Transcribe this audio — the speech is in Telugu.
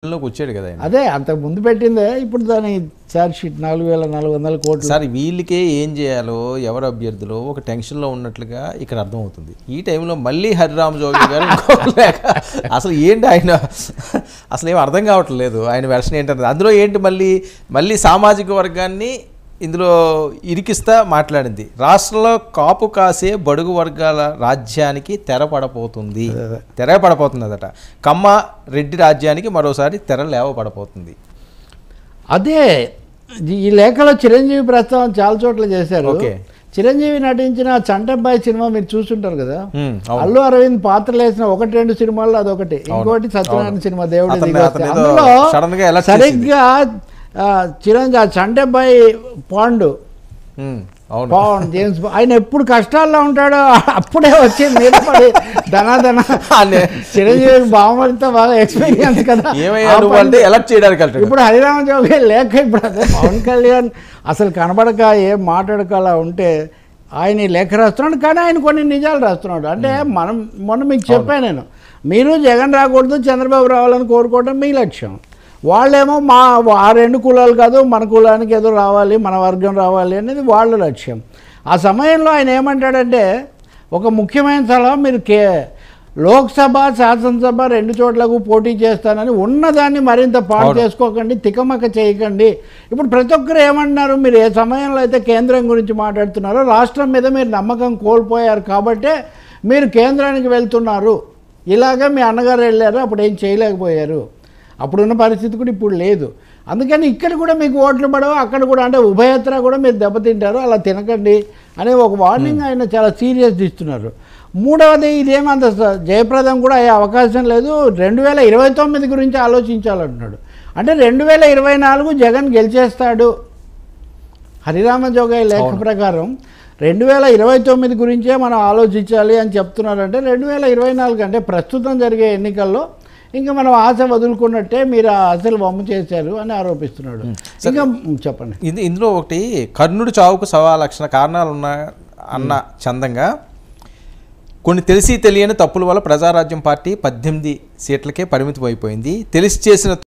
లోకి వచ్చాడు కదా ఆయన. అదే అంతకు ముందు పెట్టిందే ఇప్పుడు దాని ఛార్జ్ షీట్ 4400 కోట్లు. సార్ వీళ్ళకే ఏం చేయాలో ఎవరు అభ్యర్థులు ఒక టెన్షన్లో ఉన్నట్లుగా ఇక్కడ అర్థమవుతుంది. ఈ టైంలో మళ్ళీ హరిరామ్ జోగి గారు ఇంకోలేక అసలు ఏంటి ఆయన అసలు ఏం అర్థం కావట్లేదు ఆయన వెర్షన్ ఏంటంటే అందులో ఏంటి మళ్ళీ సామాజిక వర్గాన్ని ఇందులో ఇరికిస్తా మాట్లాడింది. రాష్ట్రంలో కాపు కాసే బడుగు వర్గాల రాజ్యానికి తెరపడపోతుందట. కమ్మ రెడ్డి రాజ్యానికి మరోసారి తెర లేవపడపోతుంది. అదే ఈ లేఖలో చిరంజీవి ప్రస్తావన చాలా చోట్ల చేశారు. చిరంజీవి నటించిన చంటబ్బాయి సినిమా మీరు చూస్తుంటారు కదా. అల్లు అరవింద్ పాత్రలు వేసిన 1-2 సినిమాల్లో అదొకటి. ఇంకోటి సత్యనారాయణ సినిమా దేవుడి అందులో సరిగ్గా చిరంజీవి చంటబ్బాయి పాండు జేమ్స్ ఆయన ఎప్పుడు కష్టాల్లో ఉంటాడో అప్పుడే వచ్చి నిలబడి ధనాధన చిరంజీవి బావమరితో బాగా ఎక్స్పీరియన్స్ కదా. ఇప్పుడు హరిరామ్ జోగి లేక ఇప్పుడు అదే పవన్ కళ్యాణ్ అసలు కనబడక ఏం మాట్లాడకలా ఉంటే ఆయన లేఖ రాస్తున్నాడు. కానీ ఆయన కొన్ని నిజాలు రాస్తున్నాడు. అంటే మొన్న మీకు చెప్పాను నేను, మీరు జగన్ రాకూడదు చంద్రబాబు రావాలని కోరుకోవడం మీ లక్ష్యం. వాళ్ళేమో ఆ 2 కులాలు కాదు మన కులానికి ఏదో రావాలి, మన వర్గం రావాలి అనేది వాళ్ళ లక్ష్యం. ఆ సమయంలో ఆయన ఏమంటాడంటే ఒక ముఖ్యమైన సలహా, మీరు లోక్సభ శాసనసభ 2 చోట్లకు పోటీ చేస్తానని ఉన్నదాన్ని మరింత పాడు చేసుకోకండి, తికమక చేయకండి. ఇప్పుడు ప్రతి ఒక్కరు ఏమంటున్నారు, మీరు ఏ సమయంలో అయితే కేంద్రం గురించి మాట్లాడుతున్నారో రాష్ట్రం మీద మీరు నమ్మకం కోల్పోయారు కాబట్టే మీరు కేంద్రానికి వెళ్తున్నారు. ఇలాగే మీ అన్నగారు వెళ్ళారు, అప్పుడు ఏం చేయలేకపోయారు, అప్పుడున్న పరిస్థితి కూడా ఇప్పుడు లేదు. అందుకని ఇక్కడ కూడా మీకు ఓట్లు పడవు, అక్కడ కూడా అంటే ఉభయత్ర కూడా మీరు దెబ్బతింటారు, అలా తినకండి అనే ఒక వార్నింగ్ ఆయన చాలా సీరియస్ ఇస్తున్నారు. మూడవది ఇదేమంత జయప్రదం కూడా అయ్యే అవకాశం లేదు, 2029 గురించి ఆలోచించాలంటున్నాడు. అంటే 2024 జగన్ గెలిచేస్తాడు. హరిరామ జోగయ్య లేఖ ప్రకారం 2029 గురించే మనం ఆలోచించాలి అని చెప్తున్నారంటే 2024 అంటే ప్రస్తుతం జరిగే ఎన్నికల్లో ఇంకా మనం ఆశ వదులుకున్నట్టే, మీరు ఆ ఆశలు వమ్ము చేశారు అని ఆరోపిస్తున్నాడు. ఇంకా చెప్పండి. ఇందులో ఒకటి కర్ణుడి చావుకు 1,00,000 కారణాలు అన్న చందంగా కొన్ని తెలిసి తెలియని తప్పుల వల్ల ప్రజారాజ్యం పార్టీ 18 సీట్లకే పరిమితం అయిపోయింది. తెలిసి చేసిన